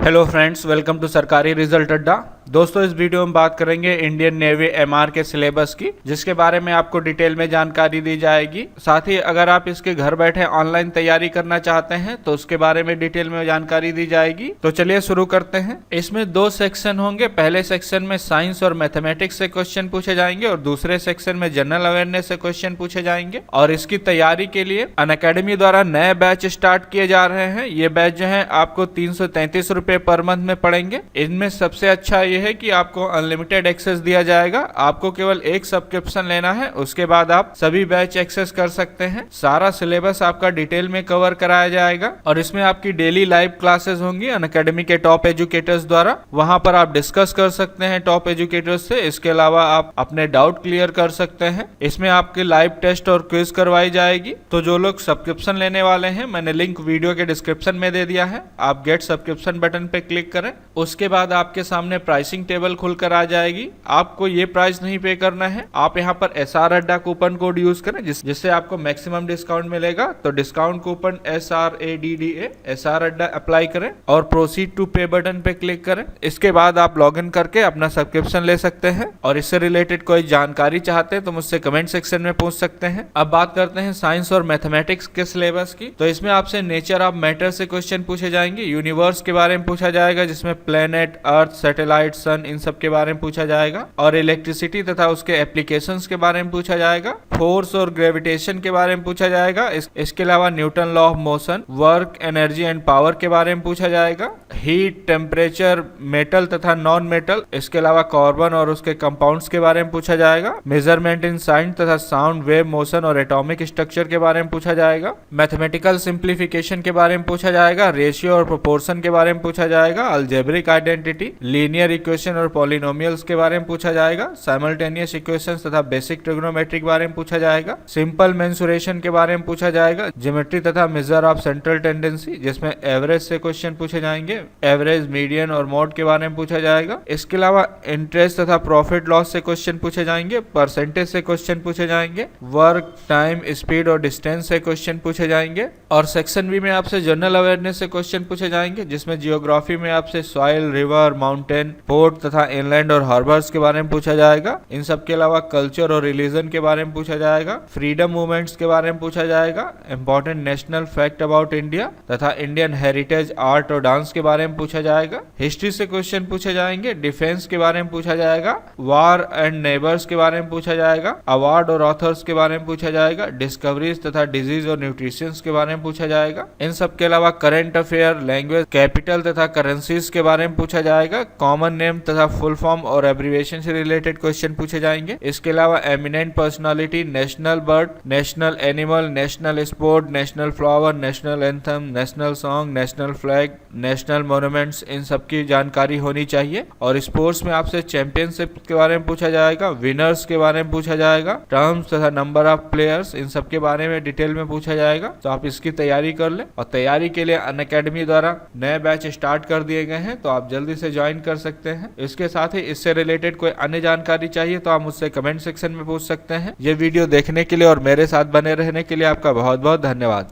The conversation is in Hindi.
हेलो फ्रेंड्स, वेलकम टू सरकारी रिजल्ट अड्डा। दोस्तों, इस वीडियो में बात करेंगे इंडियन नेवी एमआर के सिलेबस की, जिसके बारे में आपको डिटेल में जानकारी दी जाएगी। साथ ही अगर आप इसके घर बैठे ऑनलाइन तैयारी करना चाहते हैं तो उसके बारे में डिटेल में जानकारी दी जाएगी। तो चलिए शुरू करते हैं। इसमें दो सेक्शन होंगे। पहले सेक्शन में साइंस और मैथमेटिक्स से क्वेश्चन पूछे जाएंगे और दूसरे सेक्शन में जनरल अवेयरनेस से क्वेश्चन पूछे जाएंगे। और इसकी तैयारी के लिए अनअकैडमी द्वारा नए बैच स्टार्ट किए जा रहे हैं। ये बैच जो है आपको 333 रुपए पर मंथ में पड़ेंगे। इनमें सबसे अच्छा ये है कि आपको अनलिमिटेड एक्सेस दिया जाएगा। आपको केवल एक सब्सक्रिप्शन लेना है, उसके बाद आप सभी बैच एक्सेस कर सकते हैं। सारा सिलेबस आपका डिटेल में कवर कराया जाएगा और इसमें आपकी डेली लाइव क्लासेस होंगी अनअकैडमी के टॉप एजुकेटर्स द्वारा। वहां पर आप डिस्कस कर सकते हैं टॉप एजुकेटर्स से। इसके अलावा आप अपने डाउट क्लियर कर सकते हैं। इसमें आपके लाइव टेस्ट और क्विज करवाई जाएगी। तो जो लोग सब्सक्रिप्शन लेने वाले हैं, मैंने लिंक वीडियो के डिस्क्रिप्शन में दे दिया है। आप गेट सब्सक्रिप्शन बटन पे क्लिक करें। उसके बाद आपके सामने प्राइसिंग टेबल खुलकर आ जाएगी। आपको ये प्राइस नहीं पे करना है। आप यहाँ पर SR अड्डा कूपन कोड यूज करें जिससे आपको मैक्सिमम डिस्काउंट मिलेगा। तो डिस्काउंट कूपन SRADDA SR अड्डा अप्लाई करें और प्रोसीड टू पे बटन पे क्लिक करें। इसके बाद आप लॉग इन करके अपना सब्सक्रिप्शन ले सकते हैं। और इससे रिलेटेड कोई जानकारी चाहते हैं तो मुझसे कमेंट सेक्शन में पूछ सकते हैं। अब बात करते हैं साइंस और मैथमेटिक्स के सिलेबस की। तो इसमें आपसे नेचर ऑफ मैटर से क्वेश्चन पूछे जाएंगे। यूनिवर्स के बारे में पूछा जाएगा, जिसमें प्लेनेट, अर्थ, सैटेलाइट, सन, इन सब के बारे में पूछा जाएगा। और इलेक्ट्रिसिटी तथा उसके एप्लीकेशंस के बारे में पूछा जाएगा। फोर्स और ग्रेविटेशन के बारे में पूछा जाएगा। इसके अलावा Newton law of motion, work, energy and power के बारे में पूछा जाएगा। हीट, टेम्परेचर, मेटल तथा नॉन मेटल, इसके अलावा कार्बन और उसके कंपाउंड्स के बारे में पूछा जाएगा। मेजरमेंट इन साउंड तथा साउंड वेव मोशन और एटॉमिक स्ट्रक्चर के बारे में पूछा जाएगा। मैथमेटिकल सिंप्लीफिकेशन के बारे में पूछा जाएगा। रेशियो और प्रोपोर्शन के बारे में पूछा जाएगा। अलजेब्रिक आइडेंटिटी, लीनियर इक्वेशन और पॉलिनोमियल्स के बारे में पूछा जाएगा। साइमल्टेनियस इक्वेशंस तथा बेसिक ट्रिग्नोमेट्री के बारे में पूछा जाएगा। सिंपल मेंसुरेशन के बारे में पूछा जाएगा। ज्योमेट्री तथा मेजर ऑफ सेंट्रल टेंडेंसी, जिसमें एवरेज से क्वेश्चन पूछे जाएंगे। एवरेज, मीडियन और मोड के बारे में पूछा जाएगा। इसके अलावा इंटरेस्ट तथा प्रॉफिट लॉस से क्वेश्चन पूछे जाएंगे। परसेंटेज से क्वेश्चन पूछे जाएंगे। वर्क, टाइम, स्पीड और डिस्टेंस से क्वेश्चन पूछे जाएंगे। और सेक्शन बी में आपसे जनरल अवेयरनेस से क्वेश्चन पूछे जाएंगे, जिसमें जियोग्राफी में आपसे सॉइल, रिवर, माउंटेन, पोर्ट तथा इनलैंड और हार्बर्स के बारे में पूछा जाएगा। इन सब के अलावा कल्चर और रिलीजन के बारे में पूछा जाएगा। फ्रीडम मूवमेंट्स के बारे में पूछा जाएगा। Important national fact about India तथा इंडियन हेरिटेज, आर्ट और डांस के बारे में पूछा जाएगा। हिस्ट्री से क्वेश्चन पूछे जाएंगे। डिफेंस के बारे में पूछा जाएगा। वार एंड नेबर्स के बारे में पूछा जाएगा। अवार्ड और ऑथर्स के बारे में पूछा जाएगा। डिस्कवरीज तथा डिजीज और न्यूट्रिशन के बारे में पूछा जाएगा। इन सब के अलावा करंट अफेयर, लैंग्वेज, कैपिटल तथा करेंसीज के बारे में पूछा जाएगा। कॉमन नेम तथा फुल फॉर्म और एब्रिविएशन से रिलेटेड क्वेश्चन पूछे जाएंगे। इसके अलावा eminent personality, national bird, national animal, national sport, national flower, national anthem, national song, national flag, national monuments, इन सब की जानकारी होनी चाहिए। और स्पोर्ट्स में आपसे चैंपियनशिप के बारे में पूछा जाएगा। विनर्स के बारे में पूछा जाएगा। टर्म्स तथा नंबर ऑफ प्लेयर्स, इन सब के बारे में डिटेल में पूछा जाएगा। तो आप इसकी तैयारी कर लें। और तैयारी के लिए अनअकैडमी द्वारा नए बैच स्टार्ट कर दिए गए हैं, तो आप जल्दी से ज्वाइन कर सकते हैं। इसके साथ ही इससे रिलेटेड कोई अन्य जानकारी चाहिए तो आप मुझसे कमेंट सेक्शन में पूछ सकते हैं। ये वीडियो देखने के लिए और मेरे साथ बने रहने के लिए आपका बहुत बहुत धन्यवाद।